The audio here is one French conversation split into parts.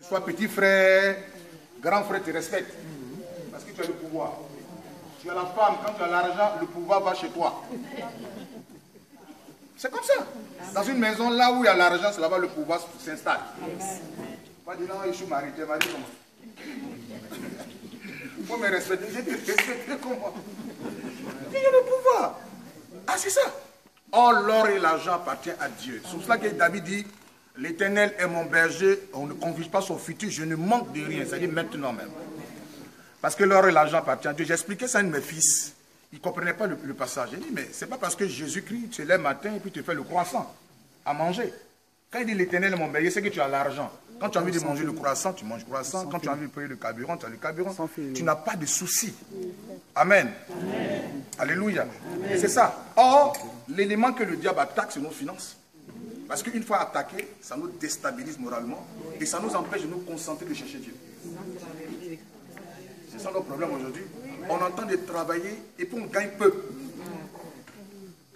Soit petit frère, grand frère te respecte. Parce que tu as le pouvoir. Tu as la femme, quand tu as l'argent, le pouvoir va chez toi. C'est comme ça. Dans une maison, là où il y a l'argent, c'est là-bas le pouvoir s'installe. Pas dire non, je suis marié, tu es marié comment? Il faut me respecter. Je te respecte comment? Il y a le pouvoir. Ah, c'est ça. Or, l'or et l'argent appartiennent à Dieu. C'est pour cela que David dit, l'Éternel est mon berger, on ne confie pas son futur, je ne manque de rien. C'est-à-dire maintenant même. Parce que l'or et l'argent appartiennent à Dieu. J'expliquais ça à un de mes fils. Il ne comprenait pas le passage. J'ai dit, mais c'est pas parce que Jésus-Christ, tu es là le matin et puis tu fais le croissant à manger. Quand il dit l'Éternel est mon berger, c'est que tu as l'argent. Quand tu as envie de manger le croissant, tu manges le croissant. Quand tu as envie de payer le carburant, tu as le carburant. Tu n'as pas de soucis. Amen. Amen. Alléluia. Amen. Et c'est ça. Or, l'élément que le diable attaque, c'est nos finances. Parce qu'une fois attaqué, ça nous déstabilise moralement et ça nous empêche de nous concentrer de chercher Dieu. C'est ça notre problème aujourd'hui. On entend de travailler et puis on gagne peu.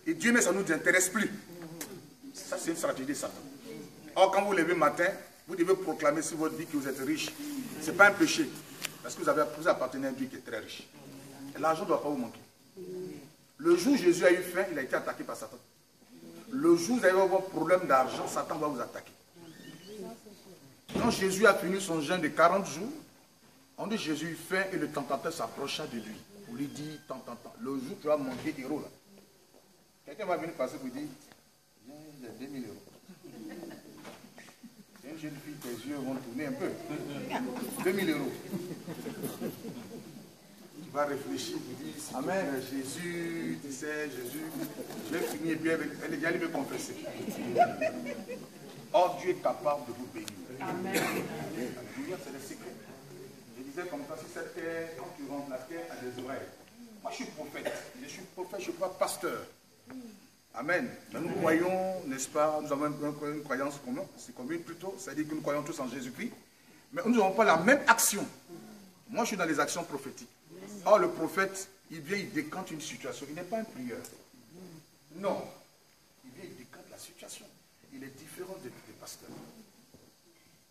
Et Dieu, mais ça ne nous intéresse plus. Ça, c'est une stratégie de Satan. Or, quand vous levez le matin, vous devez proclamer sur votre vie que vous êtes riche. Ce n'est pas un péché. Parce que vous appartenez à un Dieu qui est très riche. L'argent ne doit pas vous manquer. Le jour où Jésus a eu faim, il a été attaqué par Satan. Le jour où vous allez avoir un problème d'argent, Satan va vous attaquer. Quand Jésus a fini son jeûne de 40 jours, on dit Jésus eut faim et le tentateur s'approcha de lui. Pour lui dire, tant. Le jour où tu vas manger héros là. Quelqu'un va venir passer pour dire, viens, il y a 2000 euros. C'est une jeune fille, tes yeux vont tourner un peu. 2000 euros. Tu vas réfléchir, tu dis, si Amen. Jésus, tu sais, Jésus, je vais finir et puis elle est allée me confesser. Or, Dieu est capable de vous bénir. Amen. Alléluia, c'est le secret. Je disais comme ça, si cette terre, quand tu rentres, la terre a des oreilles. Moi, je suis prophète. Je suis prophète, je ne suis pas pasteur. Amen. Mais nous croyons, n'est-ce pas, nous avons une croyance commune, c'est commune plutôt, c'est-à-dire que nous croyons tous en Jésus-Christ, mais nous n'avons pas la même action. Moi, je suis dans les actions prophétiques. Or, le prophète, il vient, il décante une situation. Il n'est pas un prieur. Non. Il vient, il décante la situation. Il est différent des pasteurs.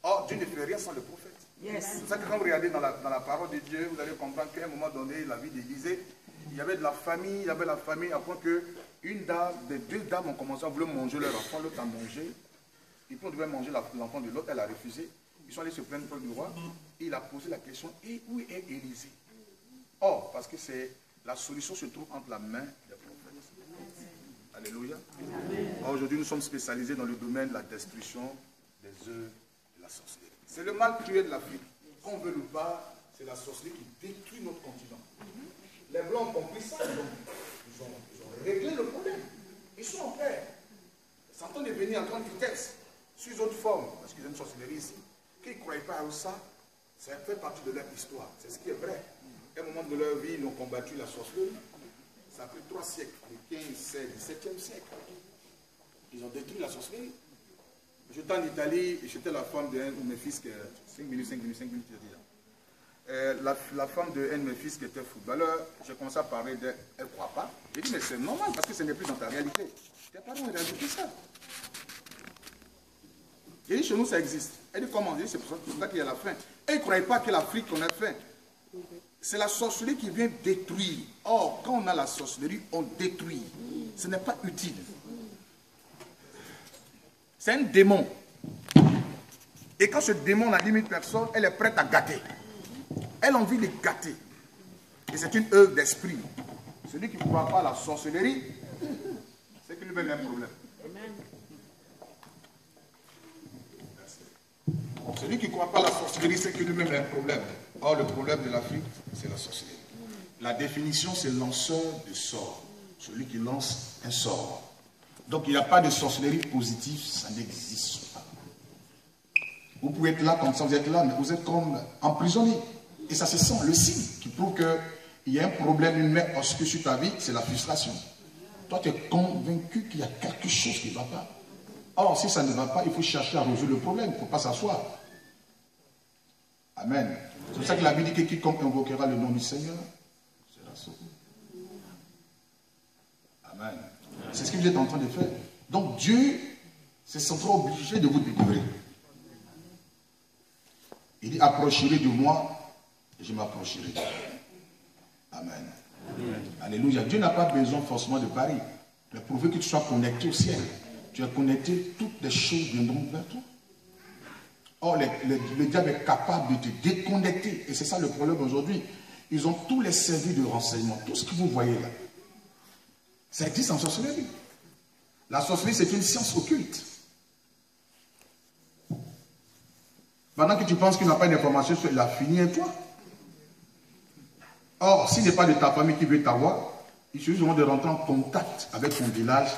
Or, Dieu ne fait rien sans le prophète. Yes. C'est pour ça que quand vous regardez dans la parole de Dieu, vous allez comprendre qu'à un moment donné, la vie d'Élisée, il y avait de la famille, à point que des deux dames ont commencé à vouloir manger leur enfant, l'autre a mangé. Et puis on devait manger l'enfant de l'autre, elle a refusé. Ils sont allés se plaindre auprès du roi. Et il a posé la question, et où est Élisée? Or, parce que la solution se trouve entre la main des prophètes. Alléluia. Aujourd'hui, nous sommes spécialisés dans le domaine de la destruction des œuvres de la sorcellerie. C'est le mal cruel de l'Afrique. Qu'on veut ou pas, c'est la sorcellerie qui détruit notre continent. Les Blancs ont compris ça. Ils ont réglé le problème. Ils sont en paix. Ils s'entendent de venir à grande vitesse, sous autre forme, parce qu'ils ont une sorcellerie ici. Qu'ils ne croyaient pas à ça, ça fait partie de leur histoire. C'est ce qui est vrai. À un moment de leur vie, ils ont combattu la sorcellerie. Ça a pris 3 siècles, le 15, 16, 17e siècle. Ils ont détruit la sorcellerie. J'étais en Italie et j'étais la femme d'un de mes fils, 5 minutes, la femme d'un de mes fils qui était footballeur, j'ai commencé à parler d'elle, elle ne croit pas. J'ai dit, mais c'est normal parce que ce n'est plus dans ta réalité. Tes parents ont réalité ça. J'ai dit, chez nous ça existe. Elle dit, comment? J'ai dit, c'est pour ça qu'il y a la faim. Elle ne croyait pas que l'Afrique on a faim. C'est la sorcellerie qui vient détruire. Or, quand on a la sorcellerie, on détruit. Ce n'est pas utile. C'est un démon. Et quand ce démon n'a limite personne, elle est prête à gâter. Elle a envie de gâter. Et c'est une œuvre d'esprit. Celui qui ne croit pas à la sorcellerie, c'est qu'il lui-même a un problème. Celui qui ne croit pas à la sorcellerie, c'est qu'il lui-même a un problème. Or, le problème de l'Afrique, c'est la sorcellerie. La définition, c'est lanceur de sort. Celui qui lance un sort. Donc, il n'y a pas de sorcellerie positive, ça n'existe pas. Vous pouvez être là comme ça, vous êtes là, mais vous êtes comme emprisonné. Et ça se sent, le signe qui prouve qu'il y a un problème, une main oscure sur ta vie, c'est la frustration. Toi, tu es convaincu qu'il y a quelque chose qui ne va pas. Or, si ça ne va pas, il faut chercher à résoudre le problème, il ne faut pas s'asseoir. Amen. C'est pour ça que la Bible dit que quiconque invoquera le nom du Seigneur sera sauvé. Amen. C'est ce que vous êtes en train de faire. Donc Dieu se sentira obligé de vous délivrer. Il dit, approcherez de moi et je m'approcherai de vous. Amen. Amen. Alléluia. Dieu n'a pas besoin forcément de Paris. Il a prouvé que tu sois connecté au ciel. Tu es connecté, toutes les choses viendront vers toi. Or, le diable est capable de te déconnecter. Et c'est ça le problème aujourd'hui. Ils ont tous les services de renseignement. Tout ce que vous voyez là, ça existe en sorcellerie. La sorcellerie, c'est une science occulte. Pendant que tu penses qu'il n'a pas d'informations sur la fini et toi. Or, s'il n'est pas de ta famille qui veut t'avoir, il suffit de rentrer en contact avec ton village